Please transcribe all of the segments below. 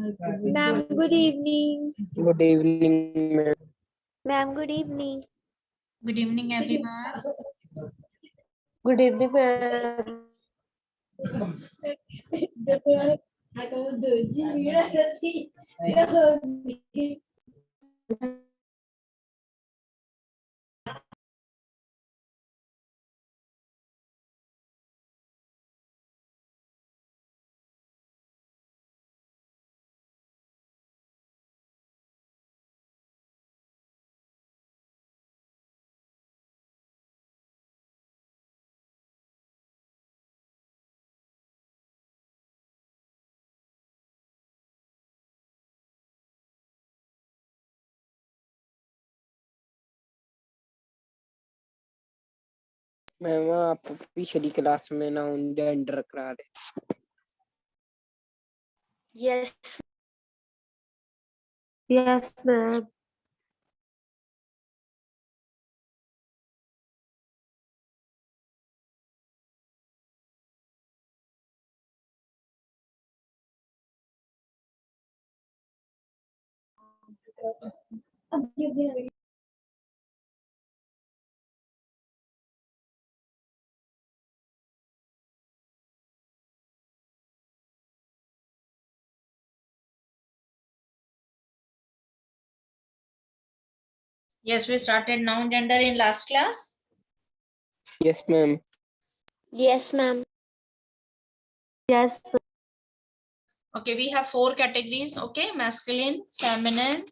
Ma'am, good evening. Good evening, ma'am. Ma'am, good evening. Good evening, everyone. Good evening, ma'am. Ma'am आप पिछली class में ना gender करा रहे। Yes. Yes, ma'am. Yes, we started noun gender in last class. Yes, ma'am. Yes, ma'am. Yes. Okay, we have 4 categories. Okay, masculine, feminine.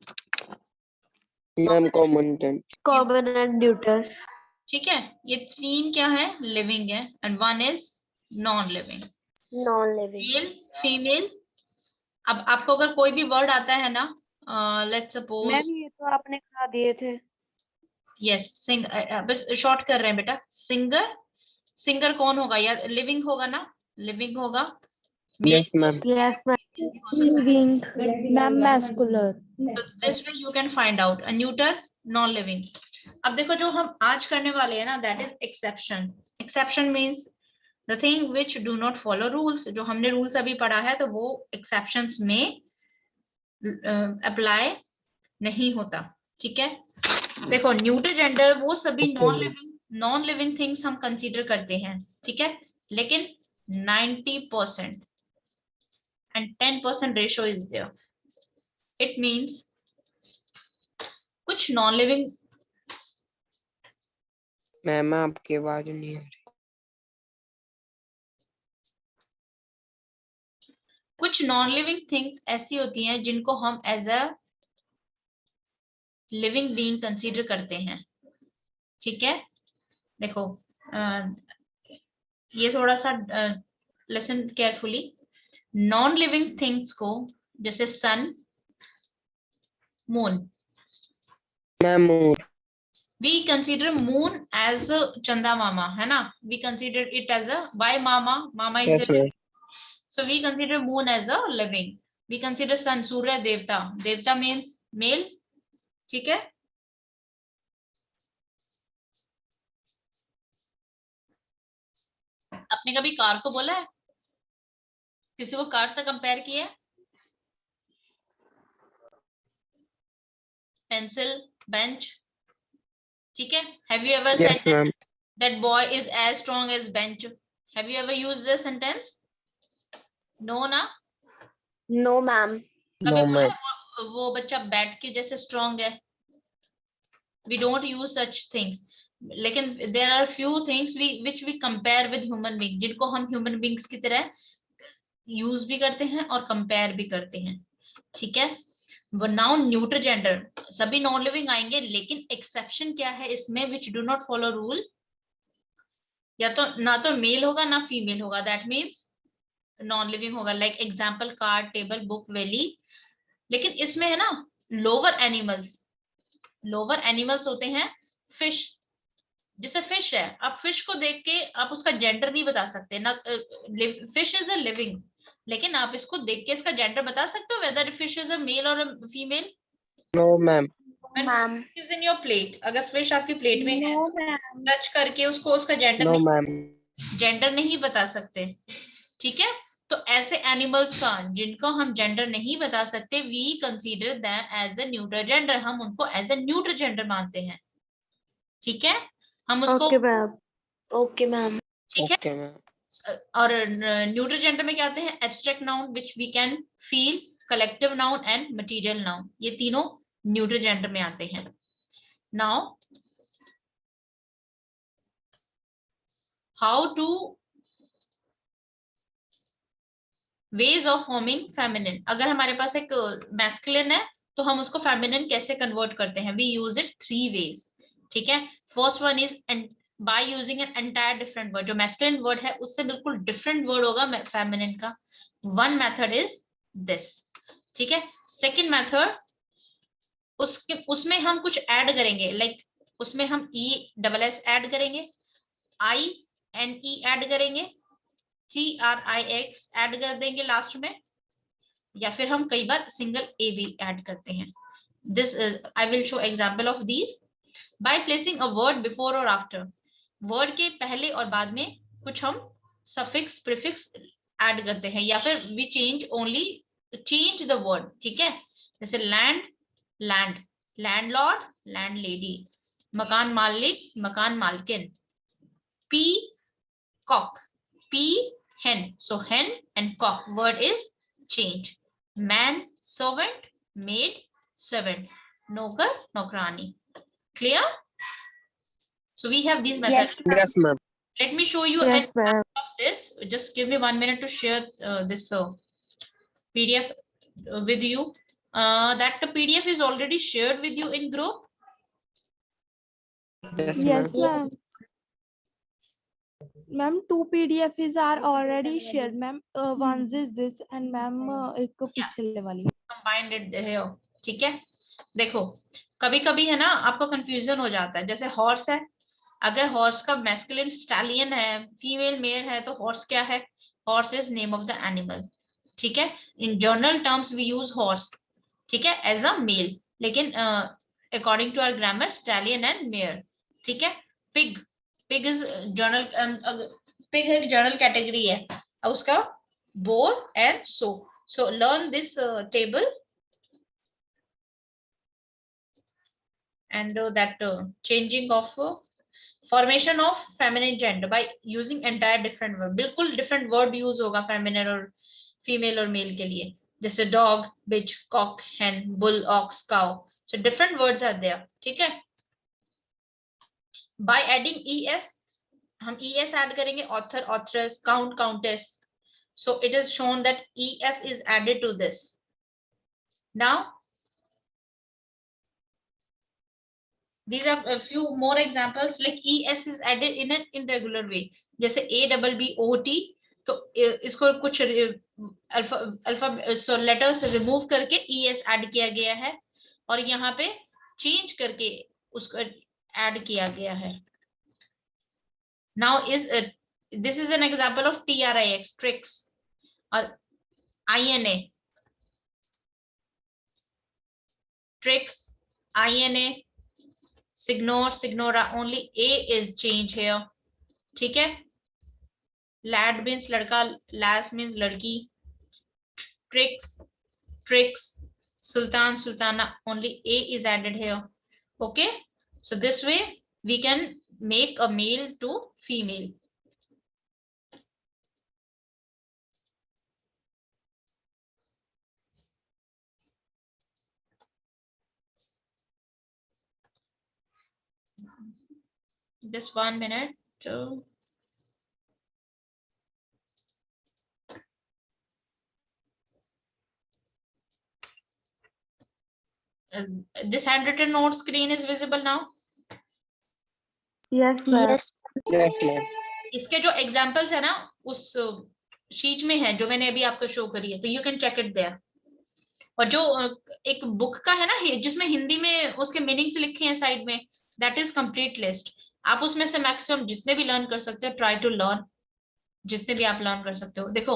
Ma'am common gender. Common and neuter. ठीक है, ये 3 क्या है? Living है and 1 is non living. Non-living. Male, female. अब आपको अगर कोई भी वर्ड आता है ना, लेट्स सपोज, मैम ये तो आपने कहा दिए थे। यस, बस शॉर्ट कर रहे हैं बेटा। सिंगर, सिंगर कौन होगा? या लिविंग होगा ना? लिविंग होगा। Yes, ma'am. Yes, ma'am. हो सकता है। Living. Ma'am, masculine. So this way you can find out a neuter, non living. अब देखो जो हम आज करने वाले हैं ना, that is exception. Exception means the thing which do not follow rules. जो हमने rules अभी पढ़ा है तो वो exceptions में apply नहीं होता। ठीक है, देखो न्यूटर जेंडर वो सभी नॉन लिविंग थिंग्स हम कंसीडर करते हैं। ठीक है, लेकिन 90% and 10% ratio is there. It means कुछ नॉन लिविंग, मैम आपकी आवाज नहीं आ रही। कुछ नॉन लिविंग थिंग्स ऐसी होती हैं जिनको हम as a living being consider करते हैं। ठीक है, देखो ये थोड़ा सा listen carefully. Non living things को जैसे sun, moon, ma'am we consider moon as a chanda mama, है ना? We consider it as a, why mama? Mama is yes, a, ma'am. so we consider moon as a living. We consider sun, surya, devta. Devta means male. ठीक है, आपने कभी car को बोला है? किसी को कार से कंपेयर किया है? Pencil, bench. ठीक है, have you ever Yes, said ma'am. that boy is as strong as bench? Have you ever used this sentence? No ना? No, ma'am. कभी No, बोला ma'am. है वो बच्चा बैठ के जैसे स्ट्रॉन्ग है? We don't use such things. लेकिन there are few things which we compare with human being, जिनको हम human beings की तरह यूज भी करते हैं और कंपेयर भी करते हैं। ठीक है, नाउन न्यूट्रल जेंडर सभी नॉन लिविंग आएंगे, लेकिन एक्सेप्शन क्या है इसमें? Which do not follow rule. या तो ना तो मेल होगा ना फीमेल होगा, दैट मीन्स नॉन लिविंग होगा। Like example car, table, book, valley. लेकिन इसमें है ना लोअर एनिमल्स, लोअर एनिमल्स होते हैं फिश। जैसे फिश है, आप फिश को देख के आप उसका जेंडर नहीं बता सकते ना। फिश इज अ लिविंग, लेकिन आप इसको देख के इसका जेंडर बता सकते हो whether fish is a male और female? No, ma'am. Ma'am. Is in your plate, अगर फिश आपकी प्लेट में है No, तो ma'am. टच करके उसको उसका जेंडर No, नहीं, ma'am. जेंडर नहीं बता सकते। ठीक है, तो तो ऐसे एनिमल्स का जिनको हम जेंडर नहीं बता सकते, we consider them as a neutral gender, हम उनको एज अ न्यूट्रल जेंडर मानते हैं। ठीक है, हम उसको ओके मैम। Okay ma'am. ठीक है। Okay ma'am. और न्यूट्रल जेंडर में क्या आते हैं? Abstract noun which we can feel, collective noun and material noun, ये तीनों न्यूट्रल जेंडर में आते हैं। Now how two ways of forming feminine. अगर हमारे पास एक मैस्कुलिन है तो हम उसको फेमिनिन कैसे कन्वर्ट करते हैं? We use it 3 ways. ठीक है, first one is by using an entire different word. जो मैस्कुलिन वर्ड है उससे बिल्कुल डिफरेंट वर्ड होगा फेमिनिन का। One method is this. ठीक है, सेकेंड मेथड, उसमें हम कुछ ऐड करेंगे, लाइक उसमें हम ESS ऐड करेंगे, INE ऐड करेंगे, TRIX ऐड कर देंगे लास्ट में, या फिर हम कई बार सिंगल A भी ऐड करते हैं। This I will show example of this by placing a word before और आफ्टर। वर्ड के पहले और बाद में कुछ हम सफिक्स प्रीफिक्स ऐड करते हैं, या फिर वी चेंज द वर्ड। ठीक है, जैसे लैंड, लैंड, लैंडलॉर्ड, लैंडलेडी, मकान मालिक, मकान मालकिन, P cock, P hen, so hen and cock word is change. Man servant, maid servant, नौकर नौकरानी। Clear? So we have these methods. Yes ma'am. Let me show you an Yes ma'am. example of this. Just give me 1 minute to share this PDF with you. That the PDF is already shared with you in group. Yes Yes ma'am. Ma'am. Ma'am, 2 PDFs are already shared, ma'am. One is this and ma'am एक पिछले वाली। Combined it here. ठीक है, देखो कभी कभी है ना आपको कंफ्यूजन हो जाता है। जैसे हॉर्स है, अगर हॉर्स का मैस्कुलिन स्टैलियन है, फीमेल मेल है, तो हॉर्स क्या है? Horse is name of the animal. ठीक है, in general terms we use horse, ठीक है, एज अ मेल, लेकिन according to our grammar stallion and mare. ठीक है, pig, pig is general, pig एक जनरल कैटेगरी है, उसका boar and so learn this table and that changing of formation of feminine gender by using entire different word। बिल्कुल different word use होगा feminine और female और male के लिए, जैसे dog, bitch, cock, hen, bull, ox, cow, so different words are there। ठीक है, by adding es, हम es add करेंगे, author, authoress, count, countess, so it is shown that es is added to this। now these are a few more examples, like es is added in an irregular way, जैसे ABBOT, तो इसको कुछ alpha letters remove करके es add किया गया है, और यहाँ पे चेंज करके उसको ऐड किया गया है। Now is this is an example of TRIX, tricks, और INA, tricks, INA, signor, signora, only A is changed here। ठीक है, lad means लड़का, lass means लड़की, tricks, tricks, sultan, sultana, only A is added here। okay, so this way we can make a male to female। just 1 minute to this handwritten note screen is visible now। Yes ma'am। Yes ma'am. इसके जो examples है ना उस sheet में है जो मैंने अभी आपको शो करी है, तो you can check it there. और जो एक बुक का है ना जिसमें हिंदी में उसके मीनिंग्स लिखे हैं साइड में, दैट इज कंप्लीट लिस्ट। आप उसमें से मैक्सिमम जितने भी लर्न कर सकते हो, ट्राई टू लर्न जितने भी आप लर्न कर सकते हो। देखो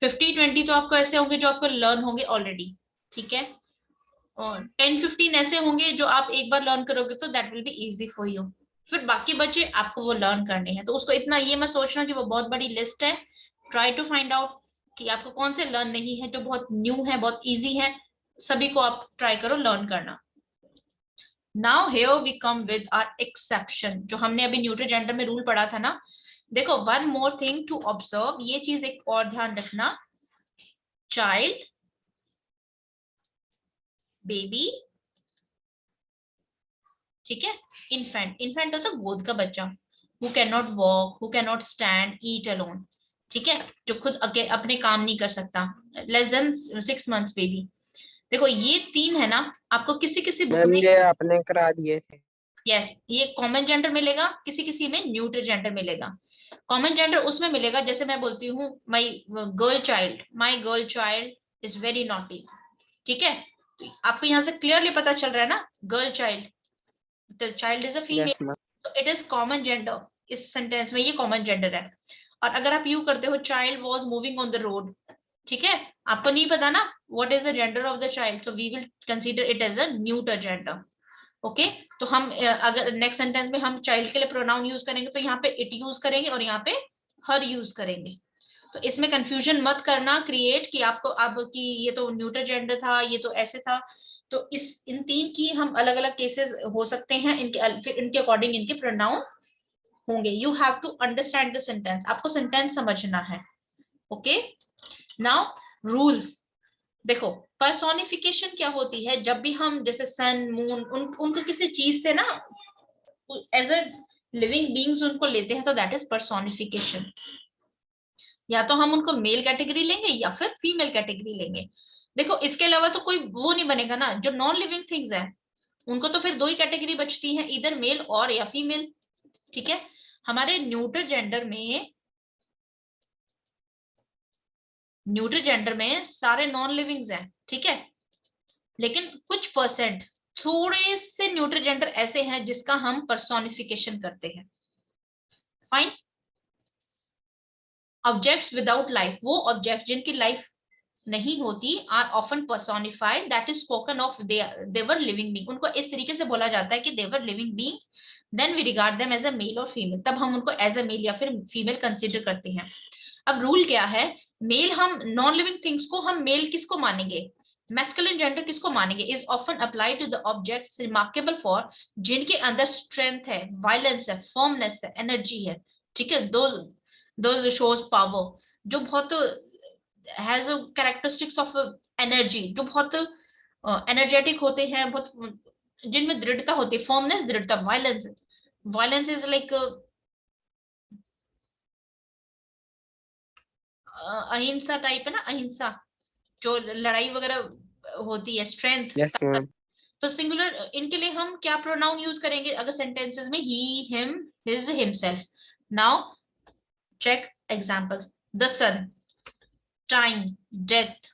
50-20 तो आपको ऐसे होंगे जो आपको लर्न होंगे ऑलरेडी, ठीक है, और 10-15 ऐसे होंगे जो आप एक बार लर्न करोगे तो that will be easy for you. फिर बाकी बचे आपको वो लर्न करने हैं, तो उसको इतना ये मत सोचना कि वो बहुत बड़ी लिस्ट है। ट्राई टू फाइंड आउट कि आपको कौन से लर्न नहीं है, जो बहुत न्यू है, बहुत इजी है, सभी को आप ट्राई करो लर्न करना। Now here we come with our exception, जो हमने अभी न्यूट्रल जेंडर में रूल पढ़ा था ना। देखो, one more thing to observe, ये चीज एक और ध्यान रखना, चाइल्ड, बेबी, ठीक है, इन्फेंट, इन्फेंट होता है गोद का बच्चा, who can not walk, who can not stand, eat alone, ठीक है, जो खुद अपने काम नहीं कर सकता, लेस देन 6 months बेबी। देखो ये 3 है ना, आपको किसी किसी बुक मैम में, ये आपने करा दिए थे। यस, ये कॉमन जेंडर मिलेगा, किसी किसी में न्यूट्रल जेंडर मिलेगा। कॉमन जेंडर उसमें मिलेगा जैसे मैं बोलती हूँ माई girl child, my girl child is very naughty, ठीक है, तो आपको यहाँ से क्लियरली पता चल रहा है ना, girl child, the child is a female, yes ma'am. तो इट इज कॉमन जेंडर, इस सेंटेंस में ये कॉमन जेंडर है। और अगर आप यू करते हो, child was moving on the road, ठीक है, आपको नहीं पता ना what is the gender of the child, so we will consider it as a neuter gender. Okay, तो हम अगर नेक्स्ट सेंटेंस में हम चाइल्ड के लिए प्रोनाउन यूज करेंगे तो यहाँ पे इट यूज करेंगे और यहाँ पे हर यूज करेंगे। तो इसमें कंफ्यूजन मत करना क्रिएट कि आपको अब कि ये तो न्यूटर जेंडर था, ये तो ऐसे था। तो इस इन 3 की हम अलग अलग केसेस हो सकते हैं, इनके फिर इनके अकॉर्डिंग इनके प्रोनाउन होंगे। You have to understand the sentence, आपको सेंटेंस समझना है। Okay, now rules. देखो, पर्सोनिफिकेशन क्या होती है, जब भी हम जैसे सन मून उनको किसी चीज से ना एज अ लिविंग बींग्स उनको लेते हैं, तो दैट इज पर्सोनिफिकेशन। या तो हम उनको मेल कैटेगरी लेंगे या फिर फीमेल कैटेगरी लेंगे। देखो, इसके अलावा तो कोई वो नहीं बनेगा ना, जो नॉन लिविंग थिंग्स है उनको तो फिर 2 ही कैटेगरी बचती है, इधर मेल और या फीमेल, ठीक है। हमारे न्यूट्रल जेंडर में सारे नॉन लिविंग्स हैं, ठीक है, लेकिन कुछ परसेंट थोड़े से न्यूट्रल जेंडर ऐसे हैं जिसका हम पर्सोनिफिकेशन करते हैं। फाइन। ऑब्जेक्ट्स विदाउट लाइफ, वो ऑब्जेक्ट जिनकी लाइफ नहीं होती, are often personified, that is spoken of their living being, उनको इस तरीके से बोला जाता है कि their living beings, then we regard them as a male और फीमेल, तब हम उनको एज अ मेल या फिर फीमेल कंसीडर करते हैं। अब रूल क्या है, मेल, हम नॉन लिविंग थिंग्स को हम मेल किसको मानेंगे, मैस्कुलिन जेंडर किसको मानेंगे, is often applied to the objects remarkable for, जिनके अंदर स्ट्रेंथ है, वायलेंस है, फर्मनेस है, एनर्जी है, ठीक है, दोज शोज पावर, जो बहुत हैज कैरेक्टरिस्टिक्स ऑफ एनर्जी, जो बहुत एनर्जेटिक होते हैं, बहुत जिनमें दृढ़ता होती है, फर्मनेस, दृढ़ता, वायलेंस, वायलेंस इज लाइक अहिंसा टाइप है ना, अहिंसा, जो लड़ाई वगैरह होती है, स्ट्रेंथ, यस मैम। तो सिंगुलर इनके लिए हम क्या प्रोनाउन यूज करेंगे अगर सेंटेंसेस में, he, him, his, himself. Now check examples, the sun, time, death,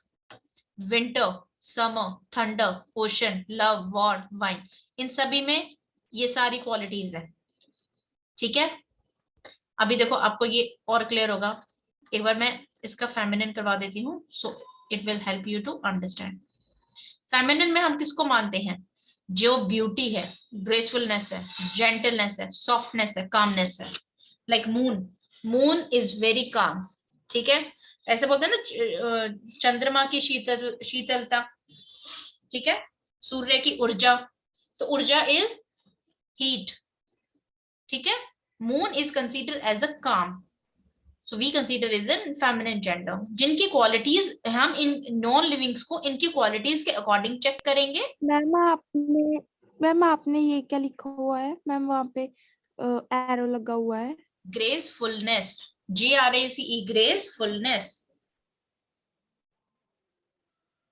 winter, summer, thunder, ocean, love, war, wine, इन सभी में ये सारी क्वालिटीज है, ठीक है। अभी देखो आपको ये और क्लियर होगा, एक बार मैं इसका फेमिनिन करवा देती हूँ, so it will help you to understand. Feminine में हम किसको मानते हैं, जो ब्यूटी है, ग्रेसफुलनेस है, जेंटलनेस है, सॉफ्टनेस है, कामनेस है, like moon, moon is very calm, ठीक है, ऐसे बोलते हैं ना चंद्रमा की शीतलता, ठीक है, सूर्य की ऊर्जा, तो ऊर्जा इज हीट, ठीक है, moon is consider as a calm, so we consider is in feminine gender, जिनकी क्वालिटीज हम इन नॉन लिविंग्स को इनकी क्वालिटीज के अकॉर्डिंग चेक करेंगे। मैम आपने ये क्या लिखा हुआ है मैम, वहाँ पे एरो लगा हुआ है। Gracefulness, GRACE, gracefulness,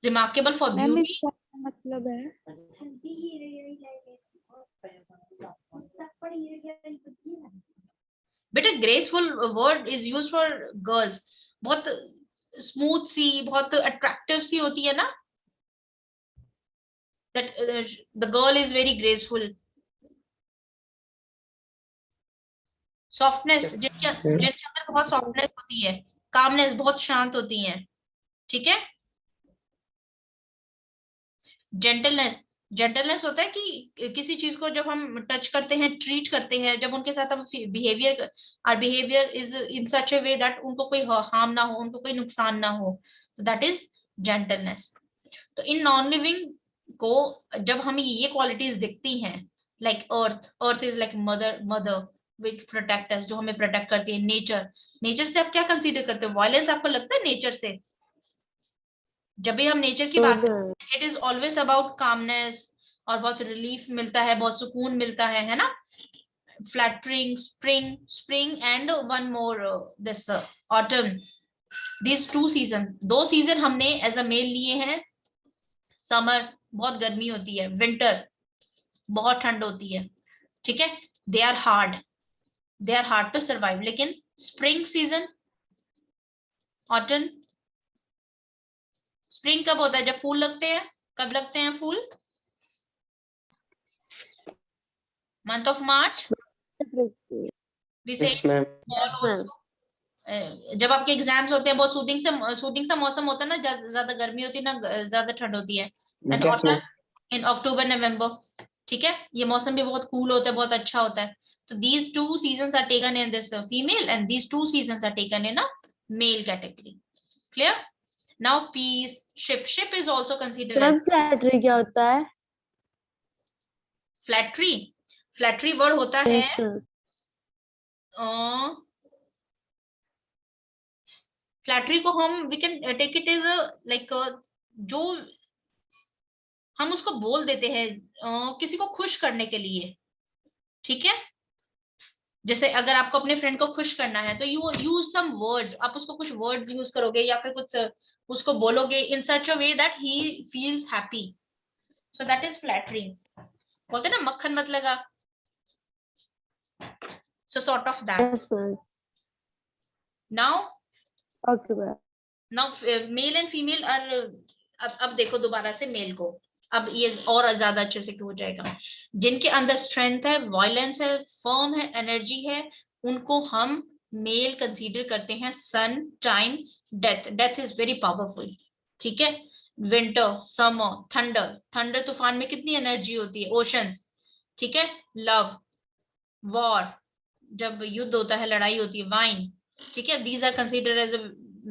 remarkable for ma'am beauty. इसका क्या मतलब है? बेटा graceful word is use for girls, बहुत स्मूथ सी, बहुत अट्रैक्टिव सी होती है ना, that the girl is very graceful. Softness, जिनके अंदर बहुत सॉफ्टनेस होती है, कामनेस, बहुत शांत होती है, ठीक है। जेंटलनेस, जेंटलनेस होता है कि किसी चीज को जब हम टच करते हैं, ट्रीट करते हैं, जब उनके साथ हम behaviour, are behaviour is in such A way that उनको कोई हार्म ना हो, उनको कोई नुकसान ना हो, तो दैट इज जेंटलनेस। तो इन नॉन लिविंग को जब हमें ये क्वालिटीज दिखती हैं, like earth is like mother which protect us, जो हमें प्रोटेक्ट करती है। नेचर से आप क्या कंसीडर करते हो? वायलेंस आपको लगता है नेचर से? जब भी हम नेचर की बात करते हैं, it is always about calmness, और बहुत रिलीफ मिलता है, बहुत सुकून मिलता है ना? Flattering, spring and one more this autumn, this 2 season, 2 season हमने एज अ मेल लिए हैं। समर बहुत गर्मी होती है, विंटर बहुत ठंड होती है, ठीक है? They are hard to survive. लेकिन स्प्रिंग सीजन, ऑटम, स्प्रिंग कब होता है? जब फूल लगते हैं। कब लगते हैं फूल? Month of March. Yes, ma'am. जब आपके एग्जाम्स होते हैं, बहुत सूदिंग सा मौसम होता है ना, ज्यादा गर्मी होती है ना ज्यादा ठंड होती है। And Yes, ma'am. इन अक्टूबर नवंबर, ठीक है? ये मौसम भी बहुत कूल होता है, बहुत अच्छा होता है। तो these 2 seasons are taken in this female and these 2 seasons are taken in a male category. Clear? Now peace, ship is also considered as flattery क्या होता है? फ्लैटरी वर्ड होता है फ्लैटरी को हम we can take it is like जो हम उसको बोल देते हैं किसी को खुश करने के लिए, ठीक है? जैसे अगर आपको अपने फ्रेंड को खुश करना है तो यू यूज सम वर्ड्स, आप उसको कुछ वर्ड्स यूज करोगे या फिर कुछ उसको बोलोगे in such a way that he feels happy, so that is flattering. बोलते ना मक्खन मत लगा, so sort of that. Yes, ma'am. Now Okay, ma'am. male and female are अब देखो दोबारा से मेल को, अब ये और ज्यादा अच्छे से हो जाएगा। जिनके अंदर स्ट्रेंथ है, वायलेंस है, फर्म है, एनर्जी है, उनको हम मेल कंसीडर करते हैं। Sun, time, death is very powerful, ठीक है? विंटर, समर, थंडर तूफान में कितनी एनर्जी होती है। ओशंस, ठीक है? लव, वॉर जब युद्ध होता है, लड़ाई होती है। वाइन, ठीक है? These are considered as a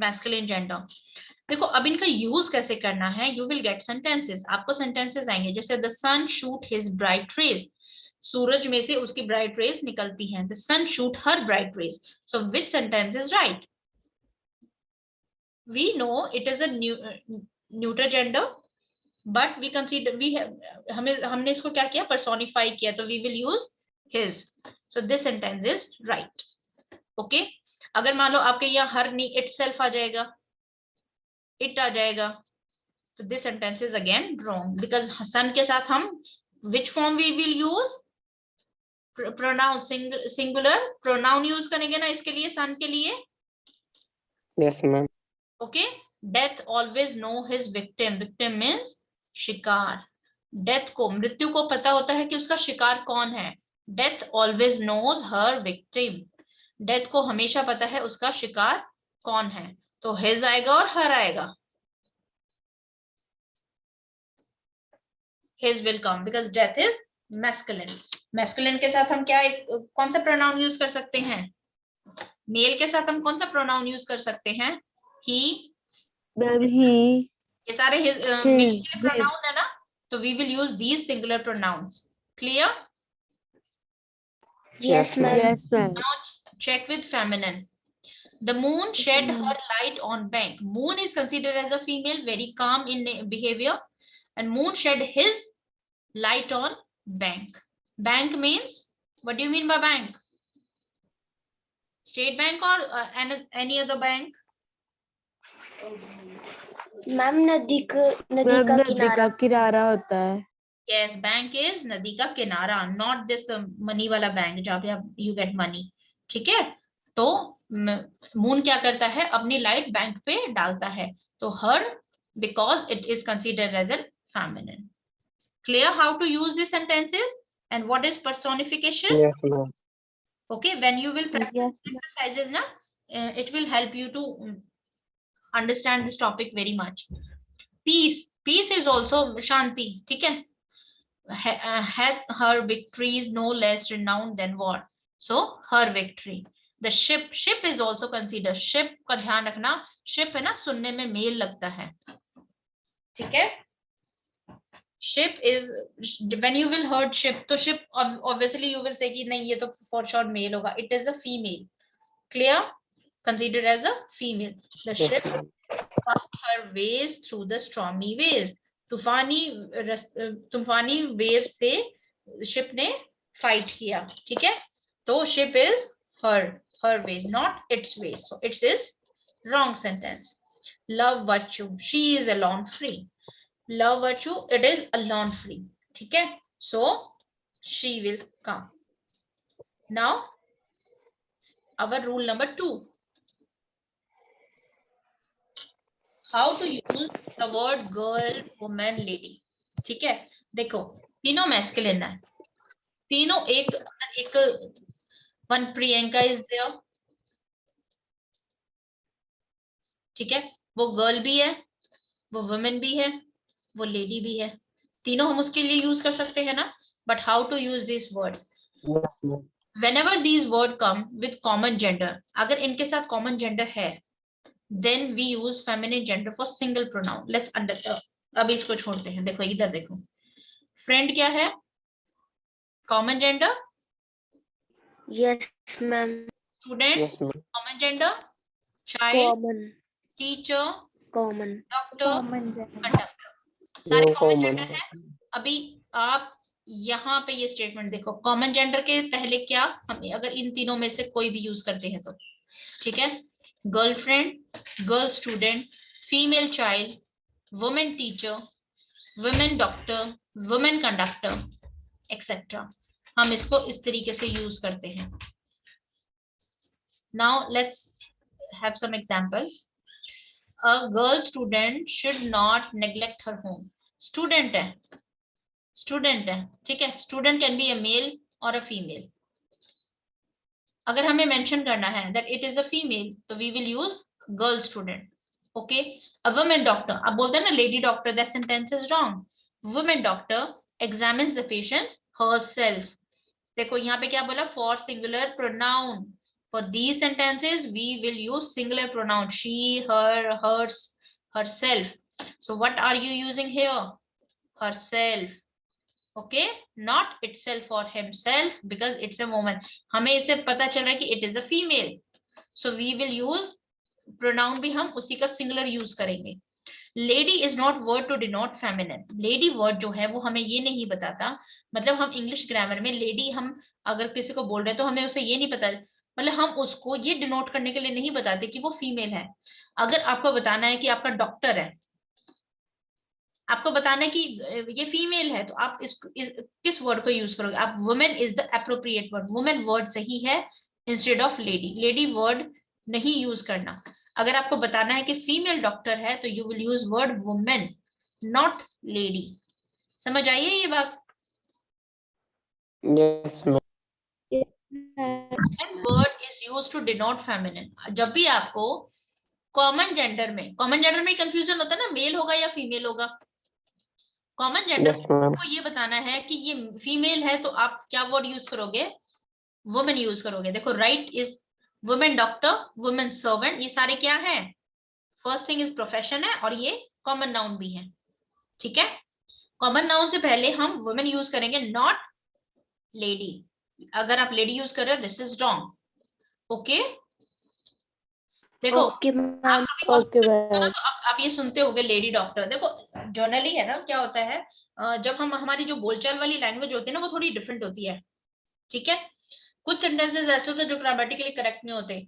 masculine gender. देखो अब इनका यूज कैसे करना है, यू विल गेट सेंटेंसेस, आपको सेंटेंसेस आएंगे। जैसे the sun shoot his bright rays, सूरज में से उसकी ब्राइट रेज निकलती हैं। The sun shoot her bright rays, so which sentence is right? We know it is a neuter gender, but we consider हमने इसको क्या किया, पर्सोनिफाई किया, तो we will use his, so this sentence is right. Okay, अगर मान लो आपके यहाँ हर नहीं इटसेल्फ आ जाएगा, इट आ जाएगा, तो this sentence is again wrong, because sun के साथ हम which form we will use? Pronoun, singular pronoun use करेंगे ना इसके लिए, सन के लिए। Yes, ma'am. Okay, death always know his victim, victim means शिकार। डेथ को, मृत्यु को पता होता है कि उसका शिकार कौन है। Death always knows her victim, death को हमेशा पता है उसका शिकार कौन है, तो हिज आएगा और हर आएगा। his will come because death is masculine. masculine के साथ हम क्या कौन सा प्रोनाउन यूज कर सकते हैं? मेल के साथ हम कौन सा प्रोनाउन यूज कर सकते हैं? he, he, ये सारे his प्रोनाउन है ना, तो we will use these singular pronouns. Clear? Yes, ma'am. yes, ma'am. Now check with feminine. The moon shed her light on bank. Moon is considered as a female, very calm in behavior, and moon shed his light on bank. Bank means, what do you mean by bank? State Bank or any other bank? Ma'am नदी का किनारा होता है। Yes, bank is नदी का किनारा, not this money वाला bank जहाँ पे you get money, ठीक है? तो मून क्या करता है, अपनी लाइट बैंक पे डालता है, तो हर, because it is considered as a feminine. Clear how to use these sentences and what is personification? Yes, ma'am. Okay, when you will practice Yes, exercises na, it will help you to understand this topic very much. Peace, peace is also shanti, ठीक है? had her victories no less renowned than what? So her victory. The ship is also considered. Ship का ध्यान रखना, ship है ना, सुनने में mail लगता है, ठीक है? Ship is, when you will heard ship, तो ship obviously you will say कि नहीं ये तो for sure male होगा. It is a female. Clear? Considered as a female. The Yes, ship ma'am. found her ways through the stormy waves. तूफानी wave से ship ने fight किया, ठीक है? तो ship is her ways, not its ways. So it is wrong sentence. Love virtue, she is alone free. Love virtue, it is alone free, ठीक है? So she will come. Now our rule number 2. How to use the word girl, woman, lady. ठीक है? देखो तीनों masculine है, तीनों एक one Priyanka is there, ठीक है? वो गर्ल भी है, वो वुमेन भी है, वो लेडी भी है, तीनों हम उसके लिए यूज कर सकते हैं ना? But how to use this words? Yes, ma'am. Whenever these words come with common gender, अगर इनके साथ common gender है, then we use feminine gender for single pronoun. Let's अभी इसको छोड़ते हैं. देखो इधर देखो, friend क्या है? Common gender. Yes, ma'am. Student. Yes, ma'am. Common gender. Child. Common. Teacher. Common. Doctor. Common gender. Conductor. सारे No common common. gender है. अभी आप यहाँ पे ये स्टेटमेंट देखो, कॉमन जेंडर के पहले क्या, हम अगर इन तीनों में से कोई भी यूज करते हैं तो, ठीक है? Girlfriend, girl student, female child, women teacher, women doctor, women conductor, etcetera, हम इसको इस तरीके से यूज करते हैं. Now let's have some examples. A girl student should not neglect her home. Student है, स्टूडेंट है, ठीक है? Student can be a male और अ फीमेल. अगर हमें मेंशन करना है that it is a female, तो we will use girl student. Okay? A women doctor, अब बोलते हैं ना lady doctor, that sentence is wrong. Women doctor examines the patient herself. देखो यहाँ पे क्या बोला? For singular pronoun. For these sentences we will use singular pronoun, she, her, hers, herself. So what are you using here? Herself. Okay, not itself or himself, because it's a woman. हमें इससे पता चल रहा है कि it is a female, so we will use pronoun भी हम उसी का singular use करेंगे. Lady is not word to denote feminine. Lady word जो है वो हमें ये नहीं बताता, मतलब हम इंग्लिश ग्रामर में lady हम अगर किसी को बोल रहे हैं तो हमें उसे ये नहीं पता, मतलब हम उसको ये डिनोट करने के लिए नहीं बताते कि वो फीमेल है. अगर आपको बताना है कि आपका डॉक्टर है, आपको बताना है कि ये फीमेल है, तो आप किस वर्ड को यूज करोगे? आप women is the appropriate word. Women word सही है instead of lady. Lady word नहीं यूज करना. अगर आपको बताना है कि फीमेल डॉक्टर है तो you will use word women, not lady. समझ आई है ये बात? Yes, ma'am. Word is used to denote feminine. जब भी आपको कॉमन जेंडर में कंफ्यूजन होता है ना, मेल होगा या फीमेल होगा, कॉमन जेंडर Yes, ma'am. को ये बताना है कि ये फीमेल है, तो आप क्या वर्ड यूज करोगे? वुमेन यूज करोगे. देखो right is women doctor, women servant, ये सारे क्या है? फर्स्ट थिंग इज प्रोफेशन है, और ये कॉमन नाउन भी है, ठीक है? कॉमन नाउन से पहले हम वुमेन यूज करेंगे, नॉट लेडी. अगर आप लेडी यूज कर रहे हो, दिस इज रॉन्ग. ओके? देखो Okay, ma'am. आप कभी hospital तो आप ये सुनते होगे लेडी डॉक्टर. देखो जनरली है ना, क्या होता है, जब हम हमारी जो बोलचाल वाली लैंग्वेज होती है ना, वो थोड़ी डिफरेंट होती है, ठीक है? कुछ सेंटेंसेस ऐसे होते हैं जो ग्रामेटिकली करेक्ट नहीं होते.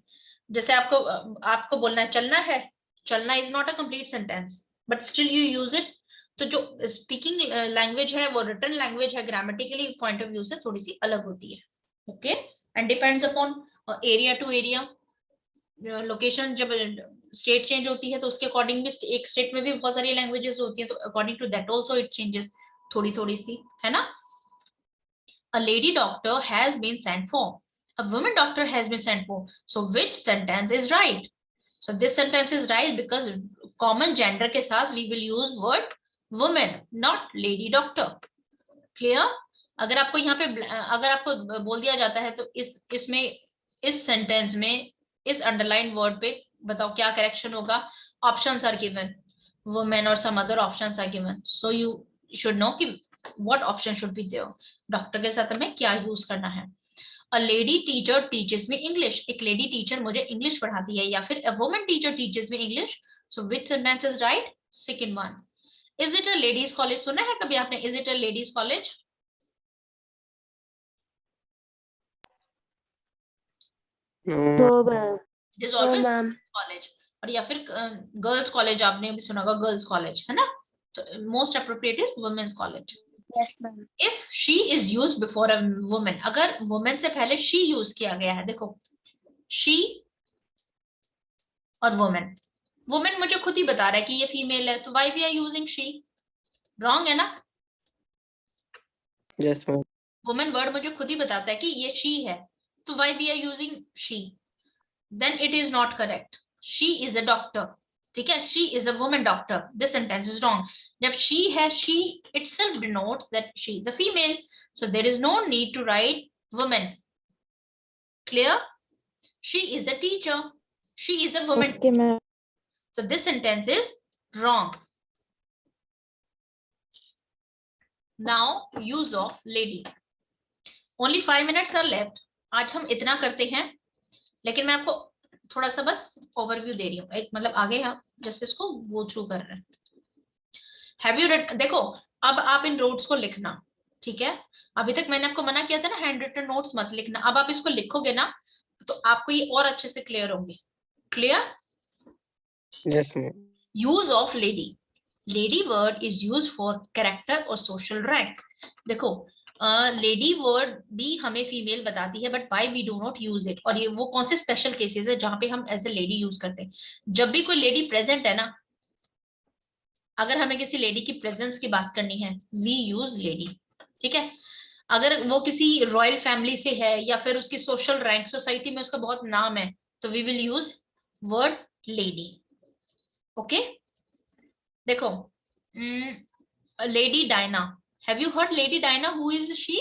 जैसे आपको बोलना है चलना है, चलना is not a complete sentence, but still you use it. तो जो स्पीकिंग लैंग्वेज है, वो रिटन लैंग्वेज है, ग्रामेटिकली पॉइंट ऑफ व्यू से थोड़ी सी अलग होती है. Okay? And depends upon area to area. Location जब स्टेट चेंज होती है तो उसके अकॉर्डिंग भी एक स्टेट में भी बहुत सारी लैंग्वेजेस होती हैं, तो according to that also it changes थोड़ी सी, है ना? A lady doctor has been sent for. A woman doctor has been sent for. So which sentence is right? So this sentence is right because common gender के साथ we will use word woman, not lady doctor. Clear? अगर आपको यहाँ पे अगर आपको बोल दिया जाता है तो इसमें इस सेंटेंस में इस अंडरलाइन वर्ड पे बताओ क्या करेक्शन होगा. ऑप्शंस आर गिवन, वुमेन और some other options are given, so you should know कि what option should be there. Doctor के साथ हमें क्या यूज करना है. A lady teacher teaches me English. एक लेडी टीचर मुझे इंग्लिश पढ़ाती है. या फिर a woman teacher teaches me English. So which sentence is right? Second one. Is it a ladies college? सुना है कभी आपने is it a ladies college? No. It is No, always ma'am. college. और या फिर गर्ल्स कॉलेज आपने भी सुना होगा, गर्ल्स कॉलेज है ना. तो most appropriate is women's college. Yes, ma'am. If she is used before a woman, अगर woman से पहले she यूज किया गया है, देखो she और woman. woman मुझे खुद ही बता रहा है कि ये फीमेल है, तो why we are using she? wrong है ना. Yes, ma'am. woman वर्ड मुझे खुद ही बताता है कि ये she है, तो why we are using she? then it is not correct. she is a doctor. ठीक है, she is a woman doctor. This sentence is wrong. जब she है, she itself denotes that she is a female. So there is no need to write woman. Clear? She is a teacher. She is a woman. Okay, ma'am. So this sentence is wrong. Now use of lady. Only 5 minutes are left. आज हम इतना करते हैं, लेकिन मैं आपको थोड़ा सा बस ओवरव्यू दे रही हूँ. एक मतलब आगे हम जैसे इसको गो थ्रू कर रहे हैं. Have you read? देखो अब आप इन नोट्स को लिखना. ठीक है, अभी तक मैंने आपको मना किया था ना हैंड रिटन नोट्स मत लिखना. अब आप इसको लिखोगे ना तो आपको ये और अच्छे से क्लियर होंगे. Clear? Yes, ma'am. Use of lady. Lady word is use for character और सोशल रैंक. देखो लेडी वर्ड भी हमें फीमेल बताती है, but why we do not use it. और ये वो कौन से स्पेशल केसेस है जहां पे हम एज ए लेडी यूज करते हैं. जब भी कोई लेडी प्रेजेंट है ना, अगर हमें किसी लेडी की प्रेजेंस की बात करनी है, वी यूज लेडी. ठीक है, अगर वो किसी रॉयल फैमिली से है या फिर उसकी सोशल रैंक, सोसाइटी में उसका बहुत नाम है, तो we will use word lady. Okay, देखो lady Diana. Have you heard lady Diana? Who is she?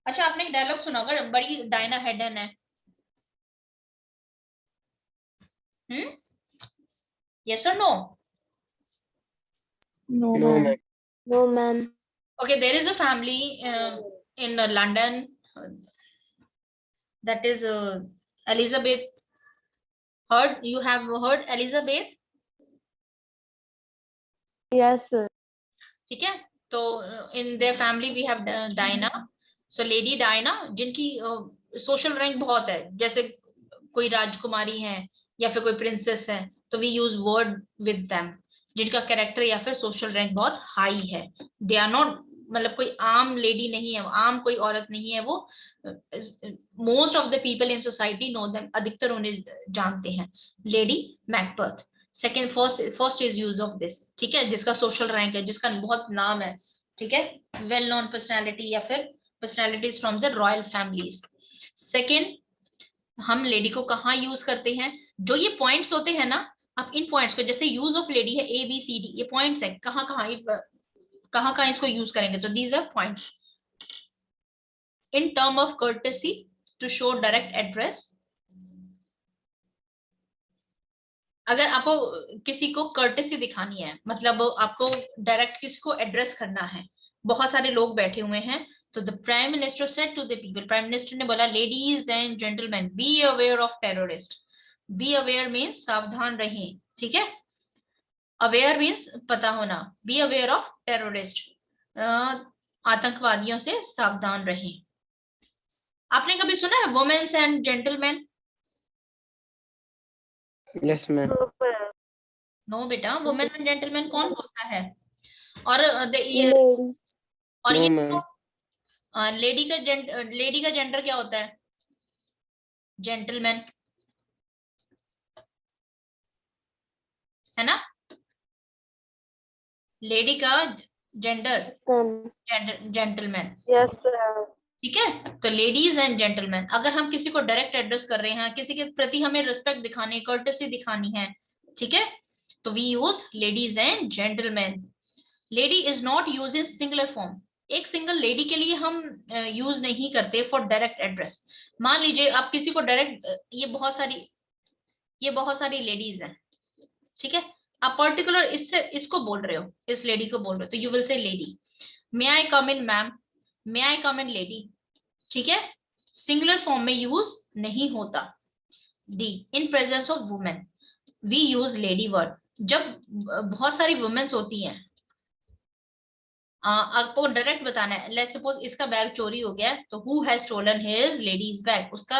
अच्छा, आपने एक डायलॉग सुना होगा, बड़ी डायना हेडन है. Yes or no? No, No, ma'am. ma'am. No, ma'am. Okay, there is a family in London that is Elizabeth. Heard? You have heard Elizabeth? Yes, sir. ठीक है, तो in their family we have Diana. So Lady Diana, जिनकी social rank बहुत है, जैसे कोई राजकुमारी है या फिर कोई प्रिंसेस है, तो we use word with them. जिनका कैरेक्टर या फिर सोशल रैंक बहुत हाई है. दे आर नॉट, मतलब कोई आम लेडी नहीं है, आम कोई औरत नहीं है वो. Most of the people in society know them, अधिकतर उन्हें जानते हैं. Lady Macbeth. Second, first is use of this. ठीक है, जिसका सोशल रैंक है, जिसका बहुत नाम है. ठीक है, वेल नोन पर्सनैलिटी या फिर personalities from the royal families. Second, हम लेडी को कहाँ यूज करते हैं? जो ये पॉइंट्स होते हैं ना, आप इन पॉइंट्स को, जैसे यूज ऑफ लेडी है A B C D, ये पॉइंट्स है. कहाँ कहाँ इसको यूज करेंगे? तो these are points. In term of courtesy, to show direct address. अगर आपको किसी को कर्टेसी दिखानी है, मतलब आपको डायरेक्ट किसी को एड्रेस करना है, बहुत सारे लोग बैठे हुए हैं, तो the prime minister said to the people, prime minister ने बोला, ladies and gentleman, be aware of terrorist. Be aware means सावधान रहें. ठीक है, अवेयर मीन्स पता होना. बी अवेयर ऑफ टेररिस्ट, आतंकवादियों से सावधान रहें. आपने कभी सुना है women's and gentleman? Yes, ma'am. No बेटा, वुमेन एंड जेंटलमैन कौन बोलता है? और ये Lady. और No, ये ma'am. लेडी का जेंडर क्या होता है? जेंटलमैन, है ना. लेडी का जेंडर जेंटलमैन. Yes, sir. ठीक है, तो लेडीज एंड जेंटलमैन. अगर हम किसी को डायरेक्ट एड्रेस कर रहे हैं, किसी के प्रति हमें रिस्पेक्ट दिखानी, कर्टेसी दिखानी है, ठीक है, तो we use ladies and gentleman. Lady is not use in singular form, एक सिंगल लेडी के लिए हम यूज नहीं करते फॉर डायरेक्ट एड्रेस। मान लीजिए आप किसी को डायरेक्ट, ये बहुत सारी लेडीज हैं, ठीक है, आप पर्टिकुलर इसको बोल रहे हो, इस लेडी को बोल रहे हो, तो you will say lady. May I come in ma'am, may I come in lady, ठीक है, सिंगुलर फॉर्म में यूज नहीं होता। D, in presence of women we use lady word, जब बहुत सारी वुमेन्स होती हैं, आपको डायरेक्ट बताना है, लेट्स सपोज इसका बैग चोरी हो गया, तो who has stolen his ladies bag, उसका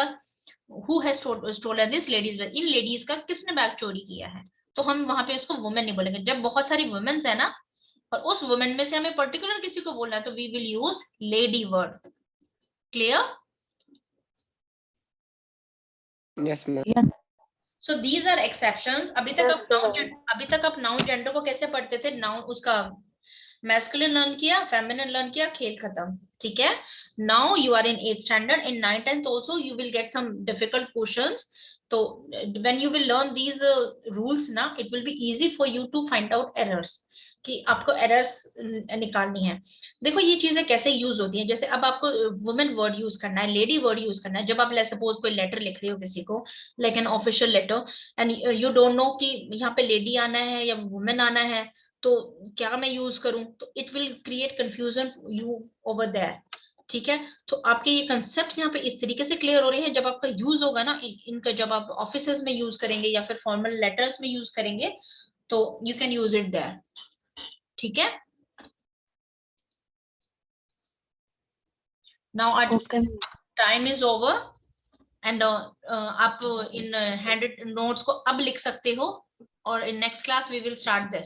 who has stolen this ladies bag, इन लेडीज का किसने बैग चोरी किया है, तो हम वहां पे उसको वुमेन नहीं बोलेंगे। जब बहुत सारी वुमेन्स है ना, और उस वुमेन में से हमें पर्टिकुलर किसी को बोलना है, तो we will use lady word. Clear? Yes ma'am. So these are exceptions. अभी तक आप नाउन जेंडर को कैसे पढ़ते थे, नाउन उसका मैस्कुलिन लर्न किया, फेमिनिन लर्न किया, खेल खत्म, ठीक है। Now you are in 8th standard, in 9th 10th also you will get some difficult questions, तो when you will learn these rules ना, it will be easy for you to find out errors, कि आपको errors निकालनी है। देखो ये चीजें कैसे यूज होती हैं, जैसे अब आपको वुमेन वर्ड यूज करना है, लेडी वर्ड यूज करना है, जब आप लेट्स सपोज कोई लेटर लिख रहे हो किसी को, like an official letter, and you don't know कि यहाँ पे लेडी आना है या वुमेन आना है, तो क्या मैं यूज करूं, तो it will create confusion you over there, ठीक है। तो आपके ये कंसेप्ट यहाँ पे इस तरीके से क्लियर हो रहे हैं, जब आपका यूज होगा ना इनका, जब आप ऑफिसेज में यूज करेंगे या फिर फॉर्मल लेटर्स में यूज करेंगे, तो you can use it there, ठीक है। Now our time is over, and आप इन हैंडेड नोट्स को अब लिख सकते हो, और in next class we will start this.